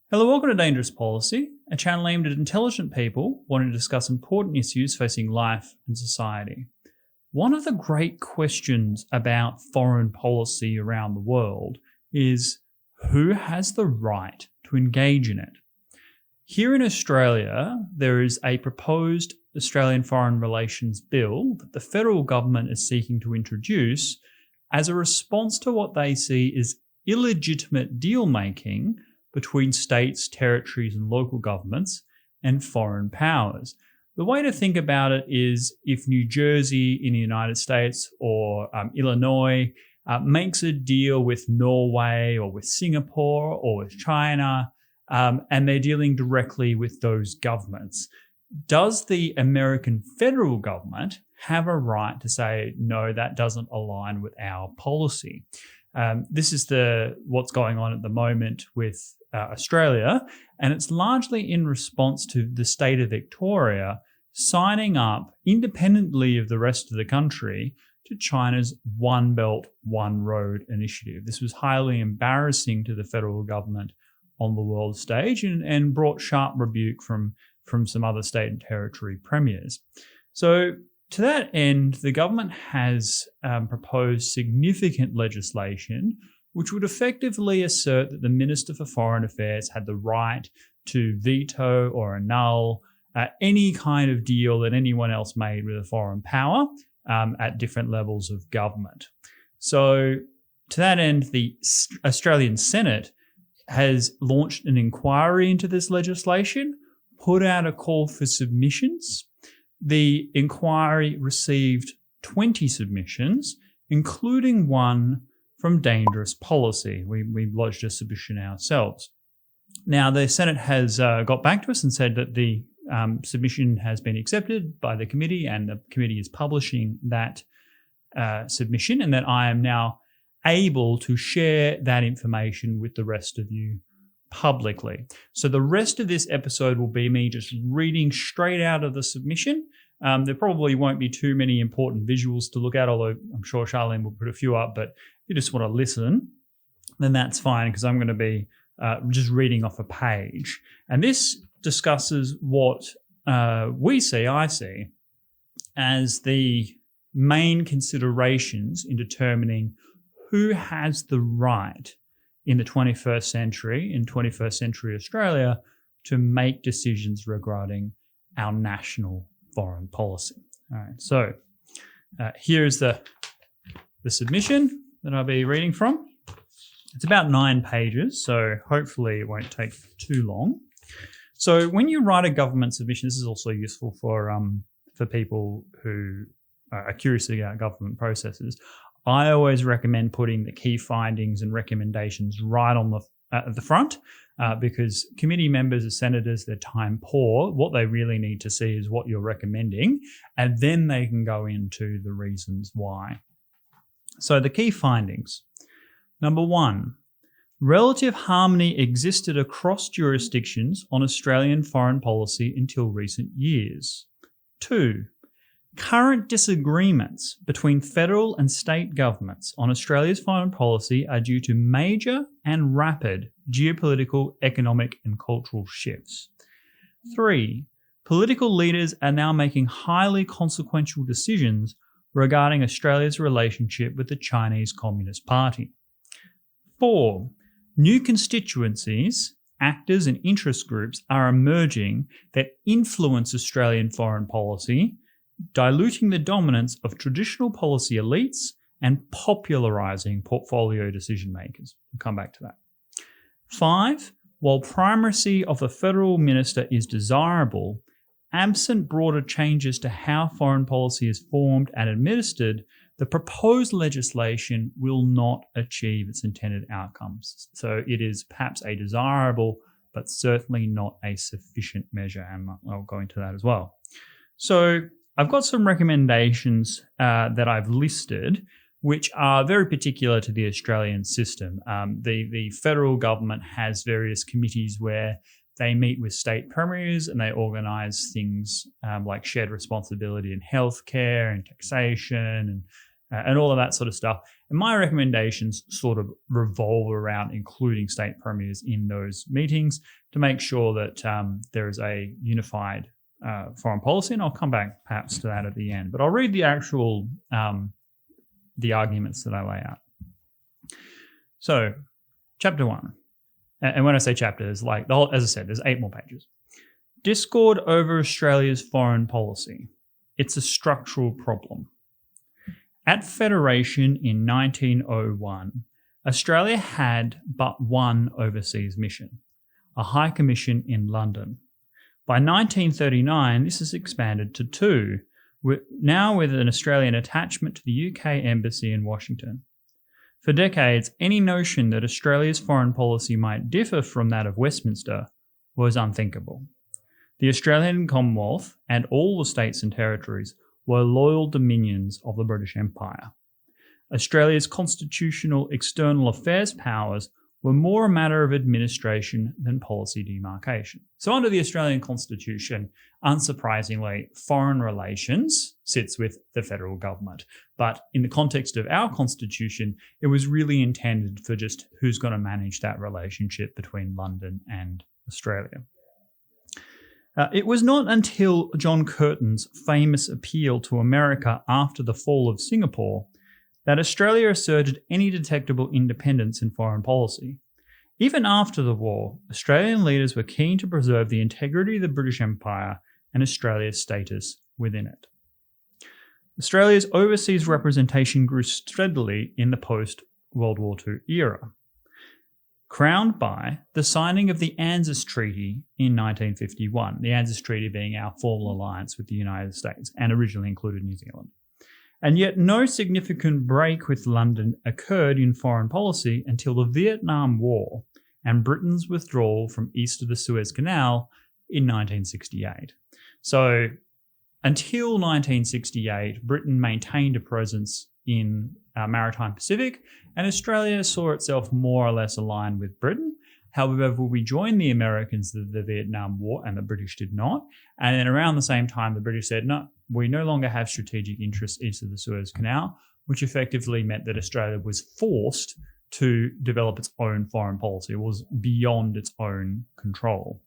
Hello, welcome to Dangerous Policy, a channel aimed at intelligent people wanting to discuss important issues facing life and society. One of the great questions about foreign policy around the world is who has the right to engage in it? Here in Australia, there is a proposed Australian Foreign Relations Bill that the federal government is seeking to introduce as a response to what they see as illegitimate deal-making between states, territories, and local governments and foreign powers. The way to think about it is if New Jersey in the United States or Illinois makes a deal with Norway or with Singapore or with China, and they're dealing directly with those governments, does the American federal government have a right to say, no, that doesn't align with our policy? This is what's going on at the moment with Australia, and it's largely in response to the state of Victoria signing up independently of the rest of the country to China's One Belt, One Road initiative. This was highly embarrassing to the federal government on the world stage and brought sharp rebuke from some other state and territory premiers. So to that end, the government has proposed significant legislation which would effectively assert that the Minister for Foreign Affairs had the right to veto or annul any kind of deal that anyone else made with a foreign power at different levels of government. So to that end, the Australian Senate has launched an inquiry into this legislation, put out a call for submissions. The inquiry received 20 submissions, including one from Dangerous Policy. We lodged a submission ourselves. Now, the Senate has got back to us and said that the submission has been accepted by the committee and the committee is publishing that submission, and that I am now able to share that information with the rest of you publicly. So the rest of this episode will be me just reading straight out of the submission. There probably won't be too many important visuals to look at, although I'm sure Charlene will put a few up, but if you just want to listen, then that's fine, because I'm going to be just reading off a page. And this discusses what I see as the main considerations in determining who has the right in the 21st century, in 21st century Australia, to make decisions regarding our national foreign policy. All right, so here's the submission that I'll be reading from. It's about 9 pages, so hopefully it won't take too long. So when you write a government submission, this is also useful for people who are curious about government processes. I always recommend putting the key findings and recommendations right on the front, because committee members or senators, they're time poor. What they really need to see is what you're recommending, and then they can go into the reasons why. So the key findings. Number 1, relative harmony existed across jurisdictions on Australian foreign policy until recent years. 2, current disagreements between federal and state governments on Australia's foreign policy are due to major and rapid geopolitical, economic, and cultural shifts. 3, political leaders are now making highly consequential decisions regarding Australia's relationship with the Chinese Communist Party. 4, new constituencies, actors, and interest groups are emerging that influence Australian foreign policy, diluting the dominance of traditional policy elites and popularising portfolio decision makers. We'll come back to that. 5, while primacy of the federal minister is desirable, absent broader changes to how foreign policy is formed and administered, the proposed legislation will not achieve its intended outcomes. So it is perhaps a desirable, but certainly not a sufficient measure, and I'll go into that as well. So I've got some recommendations that I've listed, which are very particular to the Australian system. The federal government has various committees where they meet with state premiers and they organise things like shared responsibility in healthcare and taxation and all of that sort of stuff. And my recommendations sort of revolve around including state premiers in those meetings to make sure that there is a unified foreign policy. And I'll come back perhaps to that at the end. But I'll read the actual the arguments that I lay out. So, chapter 1. And when I say chapters, like the whole, as I said, there's 8 more pages. Discord over Australia's foreign policy. It's a structural problem. At Federation in 1901, Australia had but one overseas mission, a High Commission in London. By 1939, this is expanded to 2, now with an Australian attachment to the UK Embassy in Washington. For decades, any notion that Australia's foreign policy might differ from that of Westminster was unthinkable. The Australian Commonwealth and all the states and territories were loyal dominions of the British Empire. Australia's constitutional external affairs powers were more a matter of administration than policy demarcation. So under the Australian Constitution, unsurprisingly, foreign relations sits with the federal government. But in the context of our constitution, it was really intended for just who's going to manage that relationship between London and Australia. It was not until John Curtin's famous appeal to America after the fall of Singapore that Australia asserted any detectable independence in foreign policy. Even after the war, Australian leaders were keen to preserve the integrity of the British Empire and Australia's status within it. Australia's overseas representation grew steadily in the post-World War II era, crowned by the signing of the ANZUS Treaty in 1951, the ANZUS Treaty being our formal alliance with the United States and originally included New Zealand. And yet no significant break with London occurred in foreign policy until the Vietnam War and Britain's withdrawal from east of the Suez Canal in 1968. So until 1968, Britain maintained a presence in maritime Pacific, and Australia saw itself more or less aligned with Britain. However, we joined the Americans in the Vietnam War, and the British did not. And then around the same time, the British said, no, we no longer have strategic interests east of the Suez Canal, which effectively meant that Australia was forced to develop its own foreign policy. It was beyond its own control.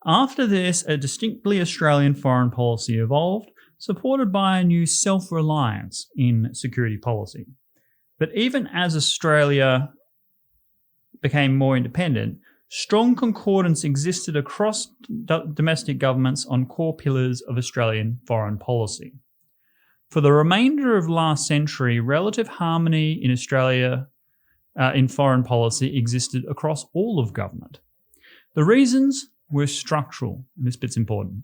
After this, a distinctly Australian foreign policy evolved, supported by a new self-reliance in security policy. But even as Australia became more independent, strong concordance existed across domestic governments on core pillars of Australian foreign policy. For the remainder of last century, relative harmony in Australia in foreign policy existed across all of government. The reasons were structural, and this bit's important.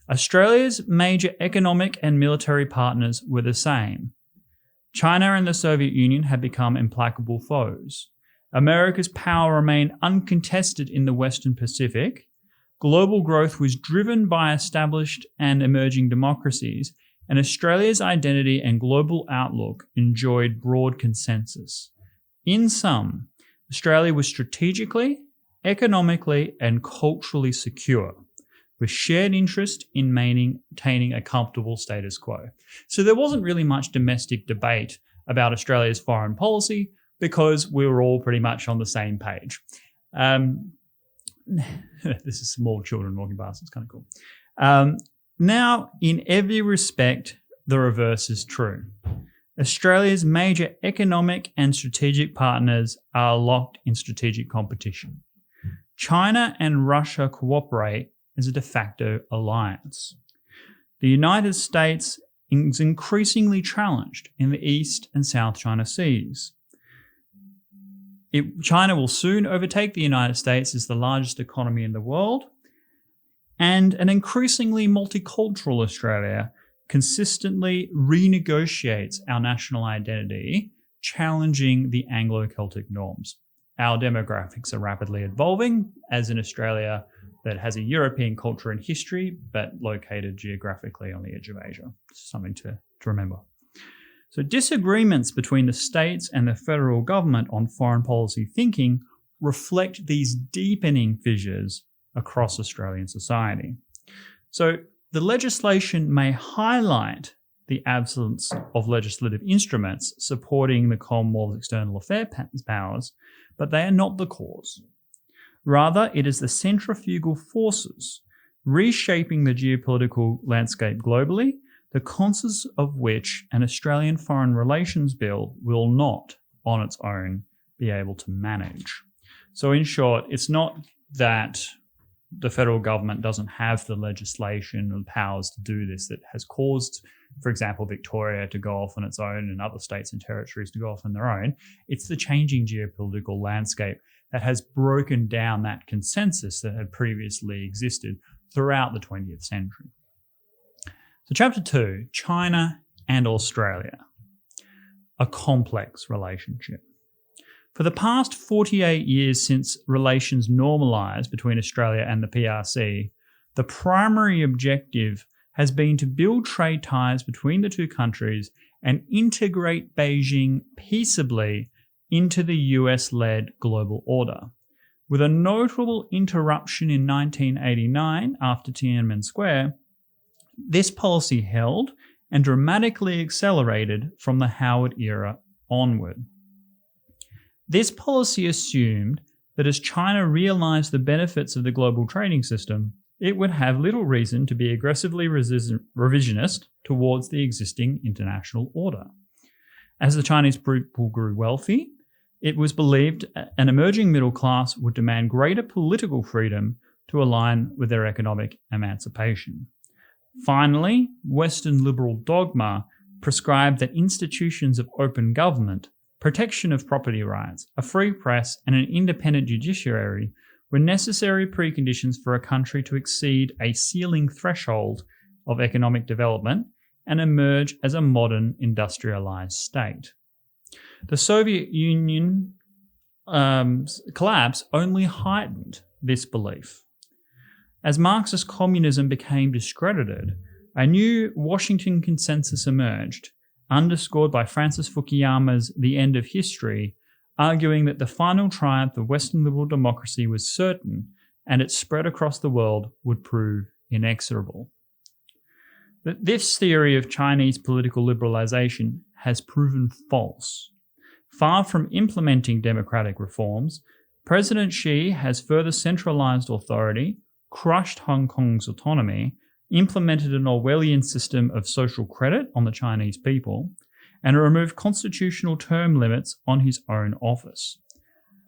Australia's major economic and military partners were the same. China and the Soviet Union had become implacable foes. America's power remained uncontested in the Western Pacific. Global growth was driven by established and emerging democracies, and Australia's identity and global outlook enjoyed broad consensus. In sum, Australia was strategically, economically, and culturally secure, with shared interest in maintaining a comfortable status quo. So there wasn't really much domestic debate about Australia's foreign policy because we were all pretty much on the same page. This is small children walking past. It's kind of cool. Now, in every respect, the reverse is true. Australia's major economic and strategic partners are locked in strategic competition. China and Russia cooperate as a de facto alliance. The United States is increasingly challenged in the East and South China Seas. China will soon overtake the United States as the largest economy in the world, and an increasingly multicultural Australia consistently renegotiates our national identity, challenging the Anglo-Celtic norms. Our demographics are rapidly evolving, as in Australia that has a European culture and history, but located geographically on the edge of Asia. Something to remember. So disagreements between the states and the federal government on foreign policy thinking reflect these deepening fissures across Australian society. So the legislation may highlight the absence of legislative instruments supporting the Commonwealth's external affairs powers, but they are not the cause. Rather, it is the centrifugal forces reshaping the geopolitical landscape globally, the consequences of which an Australian Foreign Relations Bill will not, on its own, be able to manage. So in short, it's not that the federal government doesn't have the legislation and powers to do this that has caused, for example, Victoria to go off on its own and other states and territories to go off on their own. It's the changing geopolitical landscape that has broken down that consensus that had previously existed throughout the 20th century. So Chapter 2, China and Australia, a complex relationship. For the past 48 years since relations normalised between Australia and the PRC, the primary objective has been to build trade ties between the two countries and integrate Beijing peaceably into the US-led global order. With a notable interruption in 1989 after Tiananmen Square, this policy held and dramatically accelerated from the Howard era onward. This policy assumed that as China realised the benefits of the global trading system, it would have little reason to be aggressively revisionist towards the existing international order. As the Chinese people grew wealthy, it was believed an emerging middle class would demand greater political freedom to align with their economic emancipation. Finally, Western liberal dogma prescribed that institutions of open government, protection of property rights, a free press, and an independent judiciary were necessary preconditions for a country to exceed a ceiling threshold of economic development and emerge as a modern industrialized state. The Soviet Union collapse only heightened this belief. As Marxist communism became discredited, a new Washington consensus emerged, underscored by Francis Fukuyama's The End of History, arguing that the final triumph of Western liberal democracy was certain and its spread across the world would prove inexorable. But this theory of Chinese political liberalization has proven false. Far from implementing democratic reforms, President Xi has further centralized authority, crushed Hong Kong's autonomy, implemented an Orwellian system of social credit on the Chinese people, and removed constitutional term limits on his own office.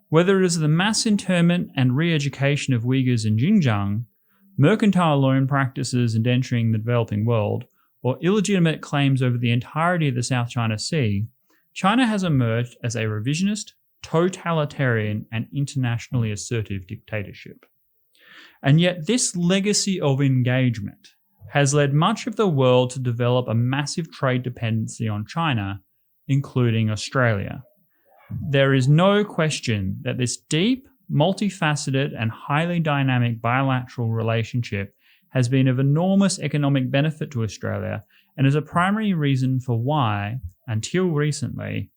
Whether it is the mass internment and re-education of Uyghurs in Xinjiang, mercantile loan practices endangering the developing world, or illegitimate claims over the entirety of the South China Sea, China has emerged as a revisionist, totalitarian, and internationally assertive dictatorship. And yet this legacy of engagement has led much of the world to develop a massive trade dependency on China, including Australia. There is no question that this deep, multifaceted, and highly dynamic bilateral relationship has been of enormous economic benefit to Australia and is a primary reason for why, until recently,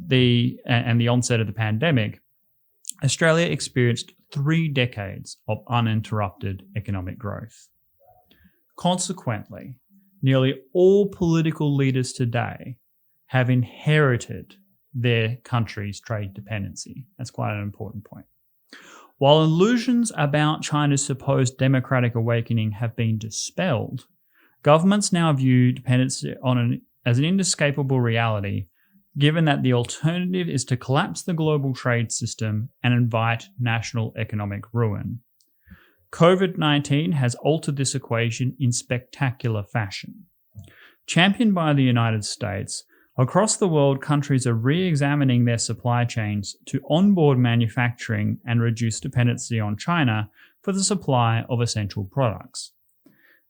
the onset of the pandemic, Australia experienced 3 decades of uninterrupted economic growth. Consequently, nearly all political leaders today have inherited their country's trade dependency. That's quite an important point. While illusions about China's supposed democratic awakening have been dispelled, governments now view dependency as an inescapable reality, given that the alternative is to collapse the global trade system and invite national economic ruin. COVID-19 has altered this equation in spectacular fashion. Championed by the United States, across the world countries are re-examining their supply chains to onboard manufacturing and reduce dependency on China for the supply of essential products.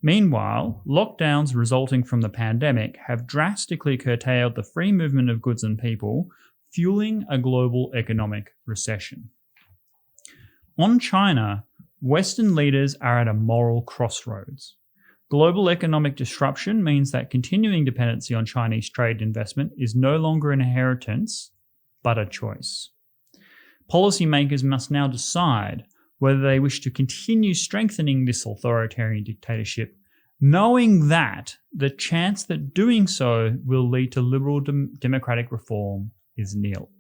Meanwhile, lockdowns resulting from the pandemic have drastically curtailed the free movement of goods and people, fueling a global economic recession. On China, Western leaders are at a moral crossroads. Global economic disruption means that continuing dependency on Chinese trade investment is no longer an inheritance, but a choice. Policymakers must now decide whether they wish to continue strengthening this authoritarian dictatorship knowing that the chance that doing so will lead to liberal democratic reform is nil.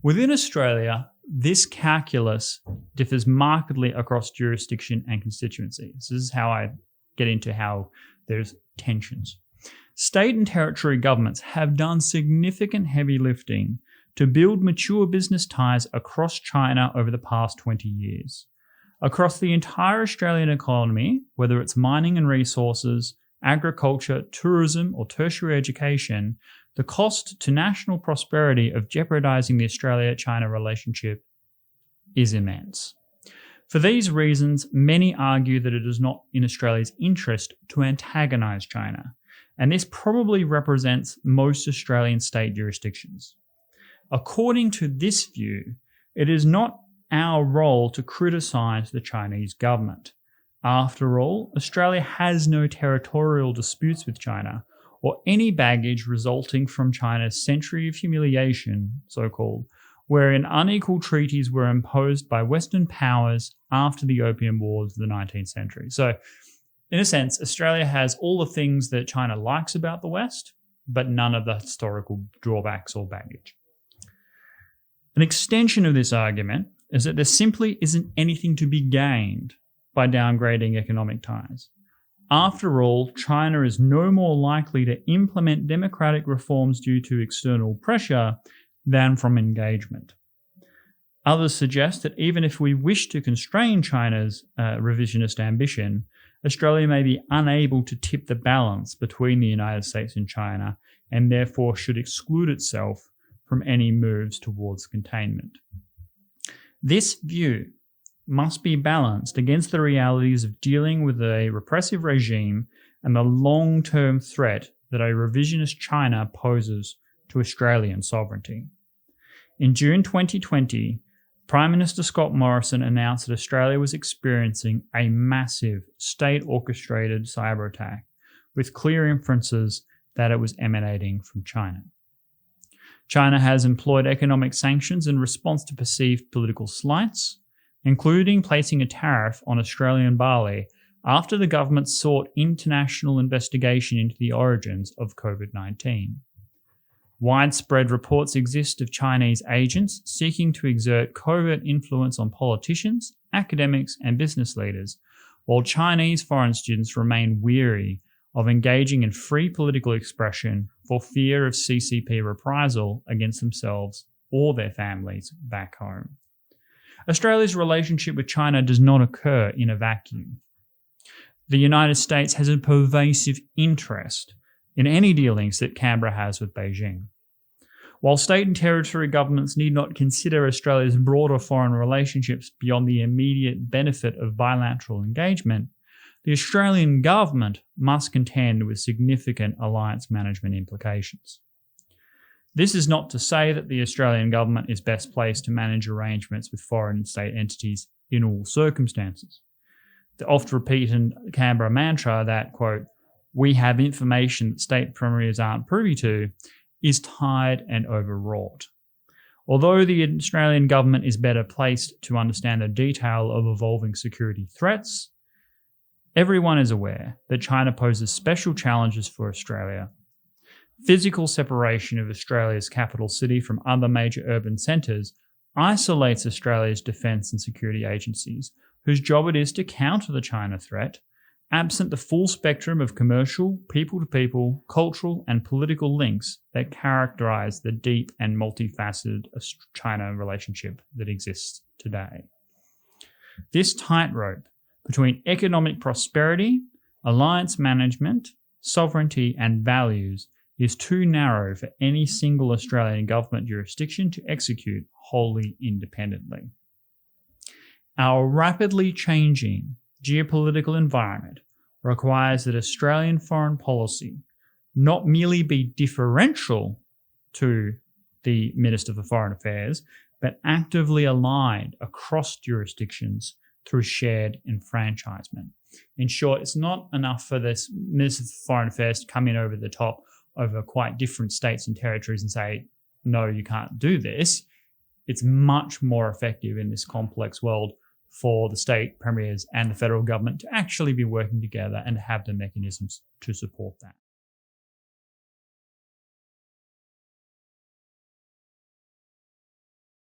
Within Australia, this calculus differs markedly across jurisdiction and constituency. This is how I get into how there's tensions. State and territory governments have done significant heavy lifting to build mature business ties across China over the past 20 years. Across the entire Australian economy, whether it's mining and resources, agriculture, tourism, or tertiary education, the cost to national prosperity of jeopardising the Australia-China relationship is immense. For these reasons, many argue that it is not in Australia's interest to antagonise China, and this probably represents most Australian state jurisdictions. According to this view, it is not our role to criticise the Chinese government. After all, Australia has no territorial disputes with China or any baggage resulting from China's century of humiliation, so-called, wherein unequal treaties were imposed by Western powers after the Opium Wars of the 19th century. So, in a sense, Australia has all the things that China likes about the West, but none of the historical drawbacks or baggage. An extension of this argument is that there simply isn't anything to be gained by downgrading economic ties. After all, China is no more likely to implement democratic reforms due to external pressure than from engagement. Others suggest that even if we wish to constrain China's revisionist ambition, Australia may be unable to tip the balance between the United States and China, and therefore should exclude itself from any moves towards containment. This view must be balanced against the realities of dealing with a repressive regime and the long-term threat that a revisionist China poses to Australian sovereignty. In June 2020, Prime Minister Scott Morrison announced that Australia was experiencing a massive state-orchestrated cyber attack, with clear inferences that it was emanating from China. China has employed economic sanctions in response to perceived political slights, including placing a tariff on Australian barley after the government sought international investigation into the origins of COVID-19. Widespread reports exist of Chinese agents seeking to exert covert influence on politicians, academics, and business leaders, while Chinese foreign students remain weary of engaging in free political expression for fear of CCP reprisal against themselves or their families back home. Australia's relationship with China does not occur in a vacuum. The United States has a pervasive interest in any dealings that Canberra has with Beijing. While state and territory governments need not consider Australia's broader foreign relationships beyond the immediate benefit of bilateral engagement, the Australian government must contend with significant alliance management implications. This is not to say that the Australian government is best placed to manage arrangements with foreign state entities in all circumstances. The oft-repeated Canberra mantra that, quote, "we have information that state premiers aren't privy to," is tired and overwrought. Although the Australian government is better placed to understand the detail of evolving security threats, everyone is aware that China poses special challenges for Australia. Physical separation of Australia's capital city from other major urban centres isolates Australia's defence and security agencies, whose job it is to counter the China threat, absent the full spectrum of commercial, people-to-people, cultural and political links that characterise the deep and multifaceted China relationship that exists today. This tightrope between economic prosperity, alliance management, sovereignty and values is too narrow for any single Australian government jurisdiction to execute wholly independently. Our rapidly changing geopolitical environment requires that Australian foreign policy not merely be differential to the Minister for Foreign Affairs, but actively aligned across jurisdictions through shared enfranchisement. In short, it's not enough for this Minister for Foreign Affairs to come in over the top over quite different states and territories and say, no, you can't do this. It's much more effective in this complex world for the state premiers and the federal government to actually be working together and have the mechanisms to support that.